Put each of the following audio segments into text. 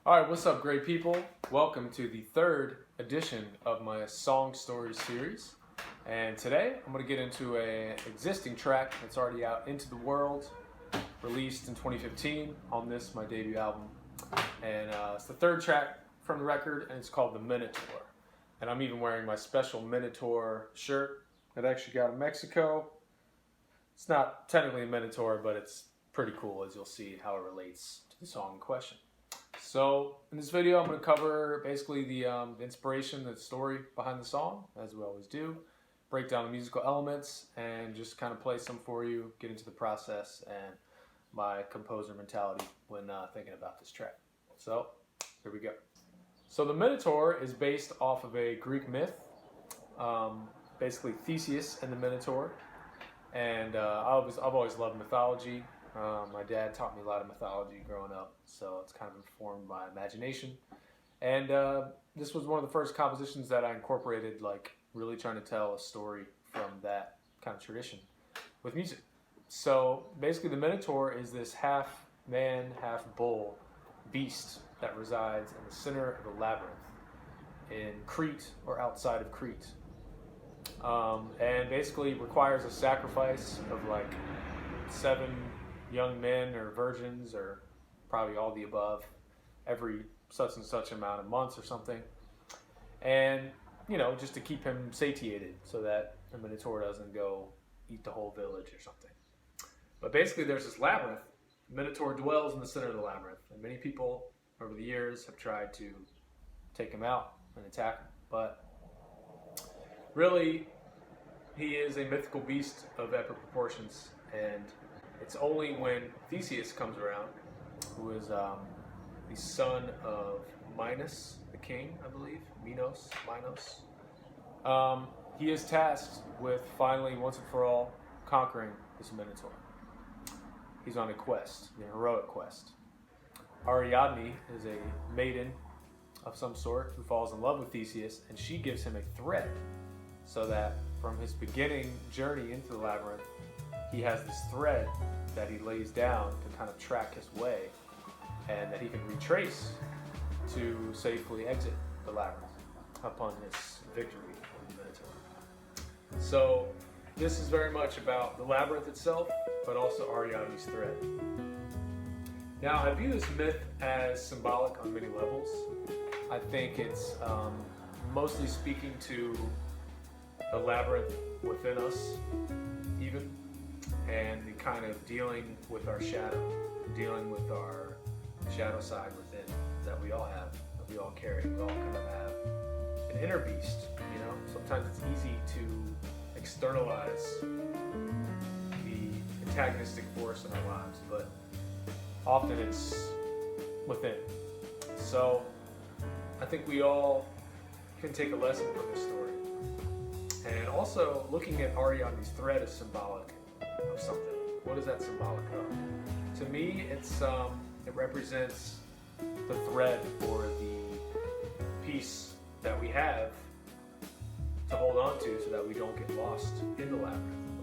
Alright, what's up, great people? Welcome to the third edition of my Song Story series. And today I'm going to get into an existing track that's already out into the world, released in 2015 on this, my debut album. And it's the third track from the record, and it's called The Minotaur. And I'm even wearing my special Minotaur shirt that I actually got in Mexico. It's not technically a Minotaur, but it's pretty cool, as you'll see how it relates to the song in question. So in this video, I'm going to cover basically the inspiration, the story behind the song, as we always do, break down the musical elements, and just kind of play some for you, get into the process and my composer mentality when thinking about this track. So here we go. So the Minotaur is based off of a Greek myth, basically Theseus and the Minotaur, and I've always loved mythology. My dad taught me a lot of mythology growing up, so it's kind of informed my imagination. And this was one of the first compositions that I incorporated, like really trying to tell a story from that kind of tradition with music. So basically the Minotaur is this half man, half bull beast that resides in the center of a labyrinth in Crete or outside of Crete. And basically requires a sacrifice of like 7 young men or virgins, or probably all the above, every such and such amount of months or something. And, you know, just to keep him satiated so that the Minotaur doesn't go eat the whole village or something. But basically there's this labyrinth. The Minotaur dwells in the center of the labyrinth, and many people over the years have tried to take him out and attack him. But really, he is a mythical beast of epic proportions, and it's only when Theseus comes around, who is the son of Minos, the king, I believe, Minos. He is tasked with finally, once and for all, conquering this Minotaur. He's on a quest, a heroic quest. Ariadne is a maiden of some sort who falls in love with Theseus, and she gives him a thread so that from his beginning journey into the labyrinth, he has this thread that he lays down to kind of track his way, and that he can retrace to safely exit the labyrinth upon his victory over the Minotaur. So this is very much about the labyrinth itself, but also Ariadne's thread. Now, I view this myth as symbolic on many levels. I think it's mostly speaking to the labyrinth within us, even, and the kind of dealing with our shadow, dealing with our shadow side within that we all have, that we all carry. We all kind of have an inner beast, you know? Sometimes it's easy to externalize the antagonistic force in our lives, but often it's within. So I think we all can take a lesson from this story. And also looking at Ariadne's thread is symbolic of something. What is that symbolic of? To me, it represents the thread or the piece that we have to hold on to so that we don't get lost in the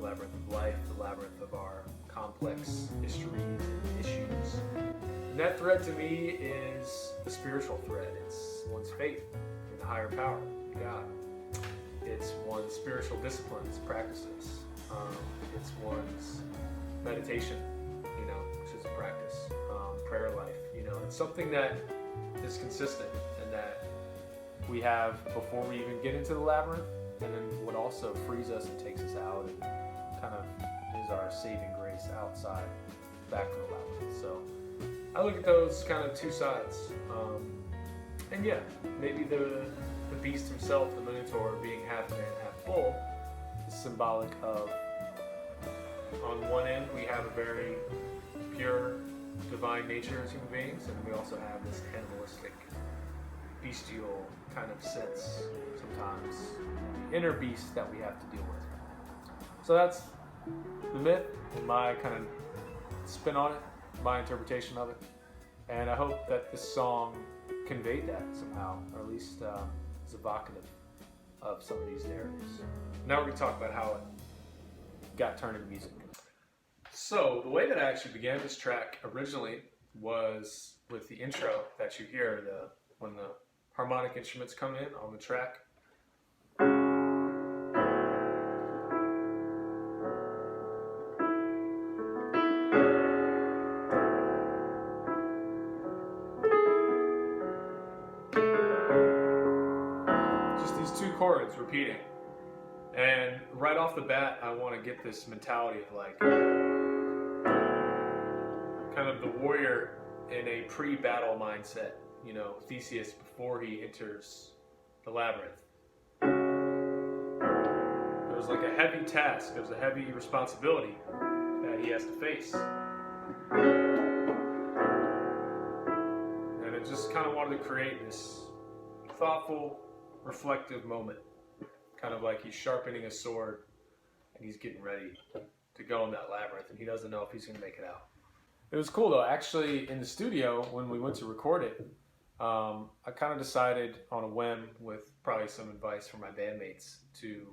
labyrinth of life, the labyrinth of our complex histories and issues. And that thread to me is the spiritual thread. It's one's faith in the higher power, in God. It's one's spiritual disciplines, practices. It's one's meditation, you know, which is a practice. Prayer life, you know, it's something that is consistent and that we have before we even get into the labyrinth, and then what also frees us and takes us out and kind of is our saving grace outside, back from the labyrinth. So I look at those kind of two sides. And yeah, maybe the beast himself, the Minotaur, being half man, half bull, is symbolic of, on one end, we have a very pure, divine nature as human beings, and we also have this animalistic, bestial kind of sense, sometimes, the inner beast that we have to deal with. So that's the myth and my kind of spin on it, my interpretation of it, and I hope that this song conveyed that somehow, or at least is evocative of some of these narratives. Now we're going to talk about how it got turned into music. So the way that I actually began this track originally was with the intro that you hear when the harmonic instruments come in on the track. Just these two chords repeating. And right off the bat, I want to get this mentality of like kind of the warrior in a pre-battle mindset, you know, Theseus before he enters the labyrinth. There's like a heavy task, there's a heavy responsibility that he has to face. And I just kind of wanted to create this thoughtful, reflective moment. Kind of like he's sharpening a sword and he's getting ready to go in that labyrinth and he doesn't know if he's going to make it out. It was cool though. Actually, in the studio, when we went to record it, I kind of decided on a whim, with probably some advice from my bandmates, to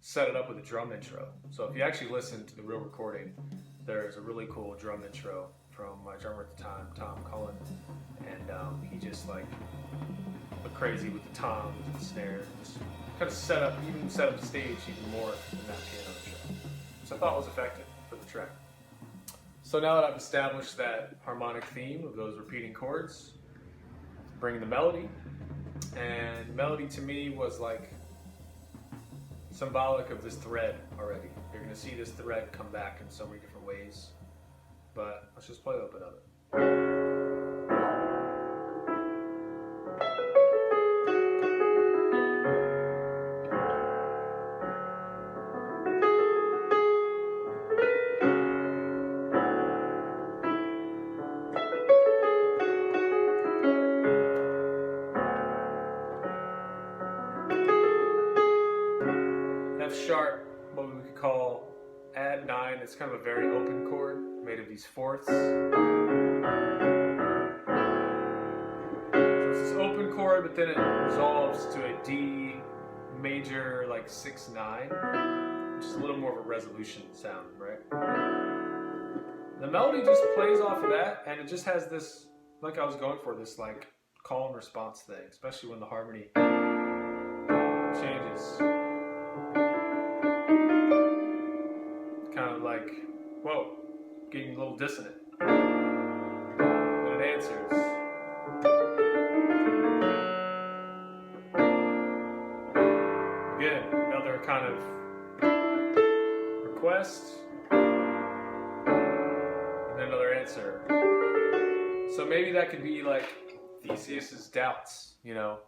set it up with a drum intro. So if you actually listen to the real recording, there's a really cool drum intro from my drummer at the time, Tom Cullen, and he just like went crazy with the toms and the snare, just kind of set up the stage even more than that piano intro. So I thought it was effective for the track. So now that I've established that harmonic theme of those repeating chords, bring the melody, and melody to me was like symbolic of this thread already. You're going to see this thread come back in so many different ways, but let's just play a little bit of it. F sharp, what we could call add 9. It's kind of a very open chord made of these fourths. So it's this open chord, but then it resolves to a D major, like 6/9, which is a little more of a resolution sound, right? The melody just plays off of that, and it just has this, like I was going for, this like call and response thing, especially when the harmony changes. Kind of like, whoa, getting a little dissonant. And it answers. Again, another kind of request. And then another answer. So maybe that could be like Theseus's doubts, you know,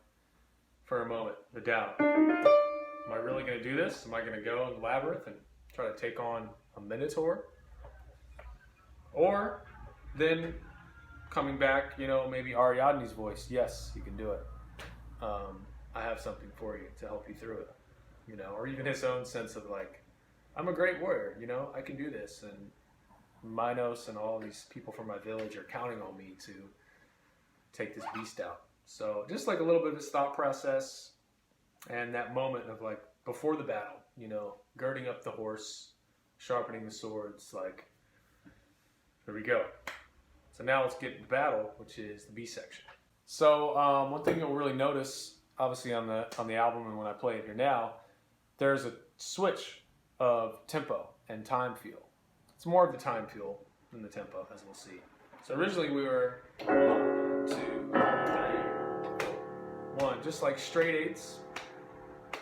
for a moment, the doubt. Am I really going to do this? Am I going to go in the labyrinth and try to take on a Minotaur? Or then coming back, you know, maybe Ariadne's voice, yes, you can do it. I have something for you to help you through it, you know, or even his own sense of like, I'm a great warrior, you know, I can do this, and Minos and all these people from my village are counting on me to take this beast out. So just like a little bit of his thought process and that moment of like before the battle, you know, girding up the horse, sharpening the swords, like, here we go. So now let's get to the battle, which is the B section. So one thing you'll really notice, obviously on the album and when I play it here now, there's a switch of tempo and time feel. It's more of the time feel than the tempo, as we'll see. So originally we were 1, 2, 3, 1, just like straight eights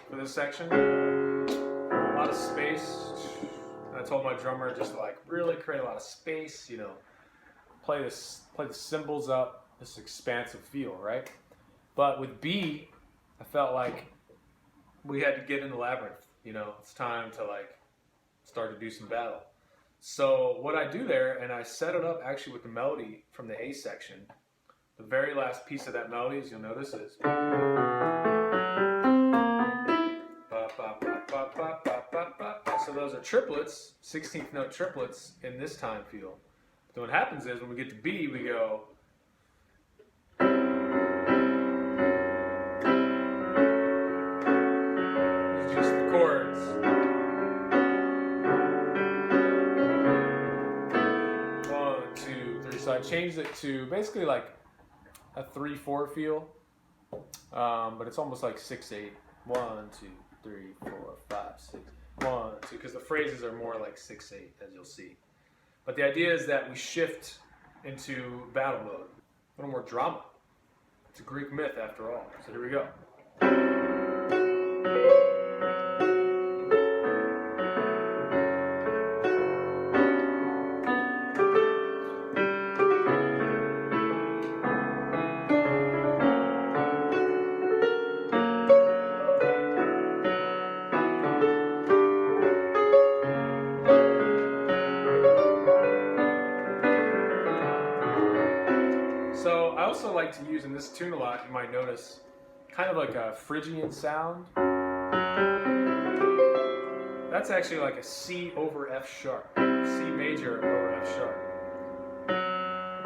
for this section. A lot of space. And I told my drummer just to like really create a lot of space, you know, play the cymbals up, this expansive feel, right? But with B, I felt like we had to get in the labyrinth, you know, it's time to like start to do some battle. So what I do there, and I set it up actually with the melody from the A section, the very last piece of that melody, as you'll notice, is so those are triplets, 16th note triplets in this time feel. So what happens is when we get to B, we go it's just the chords. 1, 2, 3. So I changed it to basically like a 3/4 feel, but it's almost like 6/8. 1, 2, 3, 4, 5, 6. 1, 2, because the phrases are more like 6/8, as you'll see. But the idea is that we shift into battle mode, a little more drama. It's a Greek myth after all. So here we go. So I also like to use in this tune a lot, you might notice, kind of like a Phrygian sound. That's actually like a C over F sharp, C major over F sharp.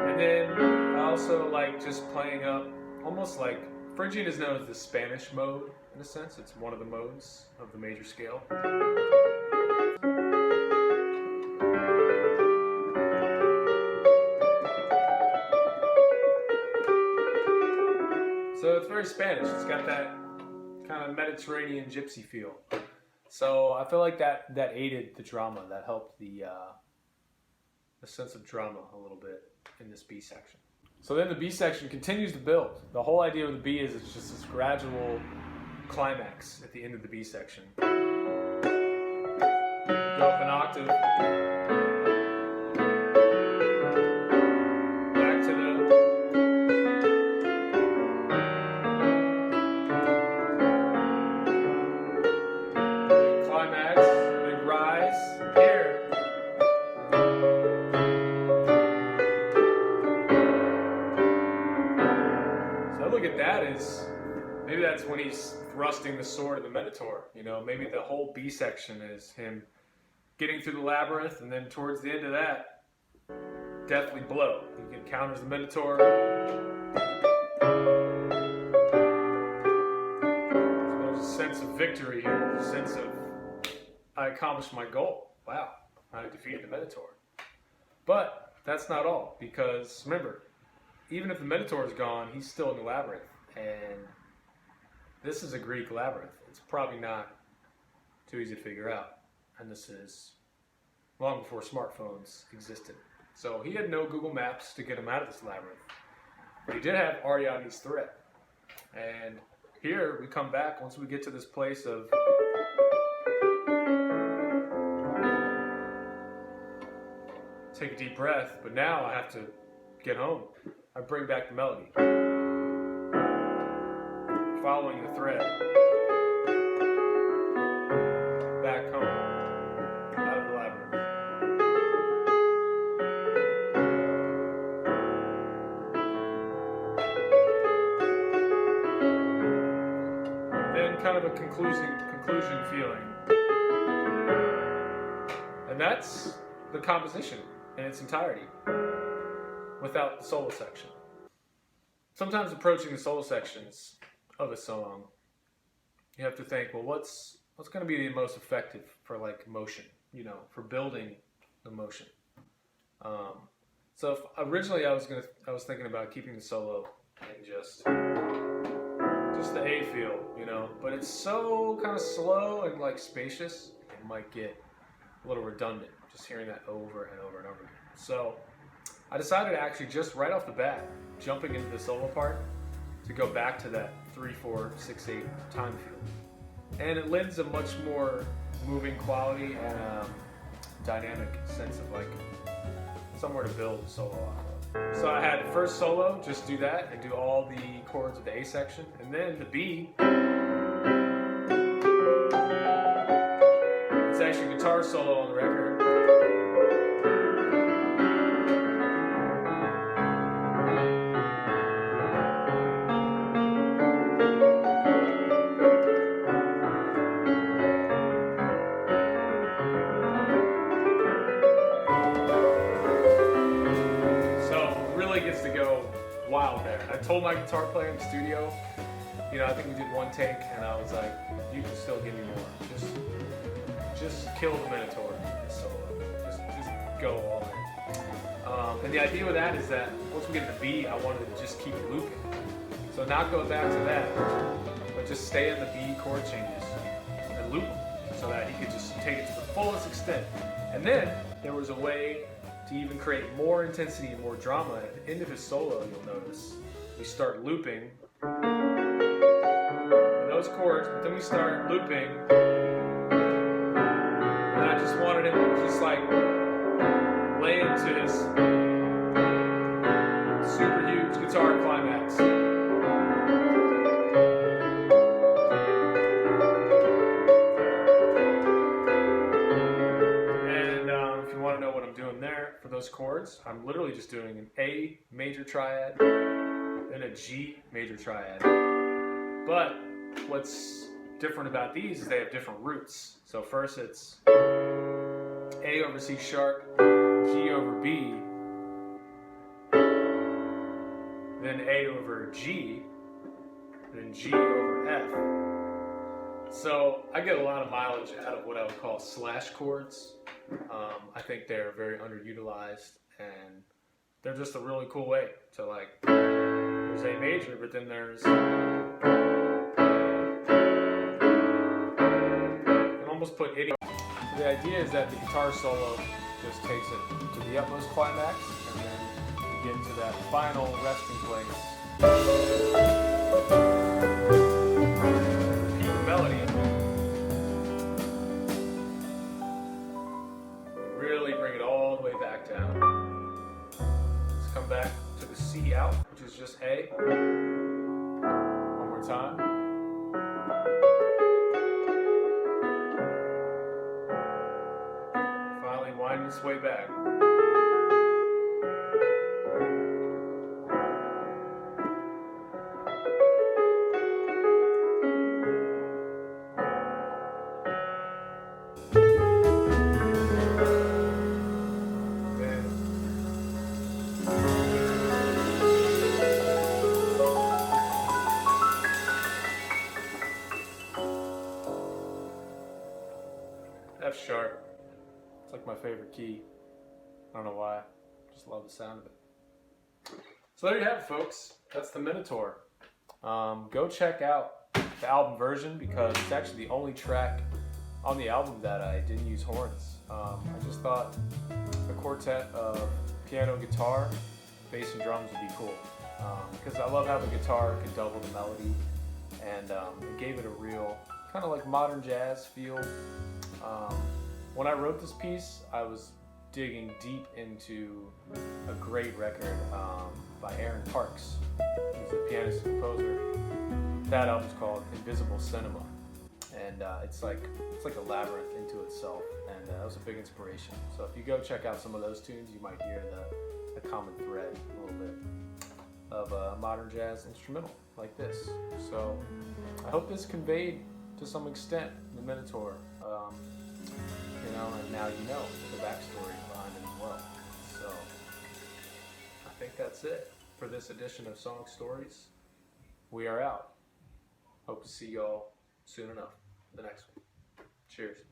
And then I also like just playing up, almost like, Phrygian is known as the Spanish mode, in a sense. It's one of the modes of the major scale. So it's very Spanish. It's got that kind of Mediterranean gypsy feel. So I feel like that aided the drama. That helped the sense of drama a little bit in this B section. So then the B section continues to build. The whole idea of the B is it's just this gradual climax at the end of the B section. Go up an octave. Look at that is, maybe that's when he's thrusting the sword of the Minotaur. You know, maybe the whole B section is him getting through the labyrinth, and then towards the end of that, deathly blow. He encounters the Minotaur. So there's a sense of victory here. There's a sense of, I accomplished my goal. Wow, I defeated the Minotaur. But that's not all, because remember, even if the Minotaur is gone, he's still in the labyrinth. And this is a Greek labyrinth. It's probably not too easy to figure out. And this is long before smartphones existed. So he had no Google Maps to get him out of this labyrinth. But he did have Ariadne's thread. And here we come back once we get to this place of take a deep breath, but now I have to get home. I bring back the melody, following the thread, back home, out of the labyrinth. Then kind of a conclusion feeling. And that's the composition in its entirety, without the solo section. Sometimes approaching the solo sections of a song, you have to think, well, what's going to be the most effective for like motion, you know, for building the motion. So originally I was thinking about keeping the solo in just the A feel, you know, but it's so kind of slow and like spacious, it might get a little redundant just hearing that over and over and over again. So I decided to actually just right off the bat, jumping into the solo part, to go back to that 3/4/6/8 time feel. And it lends a much more moving quality and dynamic sense of like somewhere to build a solo off of. So I had first solo, just do that and do all the chords of the A section, and then the B. It's actually a guitar solo on the record. Gets to go wild there. I told my guitar player in the studio, you know, I think we did one take, and I was like, you can still give me more. Just kill the Minotaur in this solo. Just go all in. And the idea with that is that once we get to the B, I wanted to just keep looping. So not go back to that, but just stay in the B chord changes and loop them so that he could just take it to the fullest extent. And then there was a way to even create more intensity and more drama. At the end of his solo, you'll notice, we start looping those chords, but then we start looping, and I just wanted him to just like lay into his super huge guitar climax. And if you want to know what I'm doing there for those chords, I'm literally just doing an A major triad and a G major triad. But what's different about these is they have different roots. So first it's A over C sharp, G over B, then A over G, then G over F. So I get a lot of mileage out of what I would call slash chords. I think they're very underutilized, and they're just a really cool way to, like, there's A major, but then there's almost put any. The idea is that the guitar solo just takes it to the utmost climax, and then you get into that final resting place. Repeat the melody. Really bring it all the way back down. Let's come back to the C out, which is just A. One more time. Wind its way back. F sharp. It's like my favorite key. I don't know why. Just love the sound of it. So there you have it, folks. That's the Minotaur. Go check out the album version because it's actually the only track on the album that I didn't use horns. I just thought a quartet of piano, guitar, bass, and drums would be cool. Because I love how the guitar can double the melody, and it gave it a real kind of like modern jazz feel. When I wrote this piece, I was digging deep into a great record by Aaron Parks, who's a pianist and composer. That album's called Invisible Cinema, and it's like a labyrinth into itself, and that was a big inspiration. So if you go check out some of those tunes, you might hear the common thread a little bit of a modern jazz instrumental like this. So I hope this conveyed to some extent the Minotaur. You know, and now you know the backstory behind it as well. So I think that's it for this edition of Song Stories. We are out. Hope to see y'all soon enough. The next one. Cheers.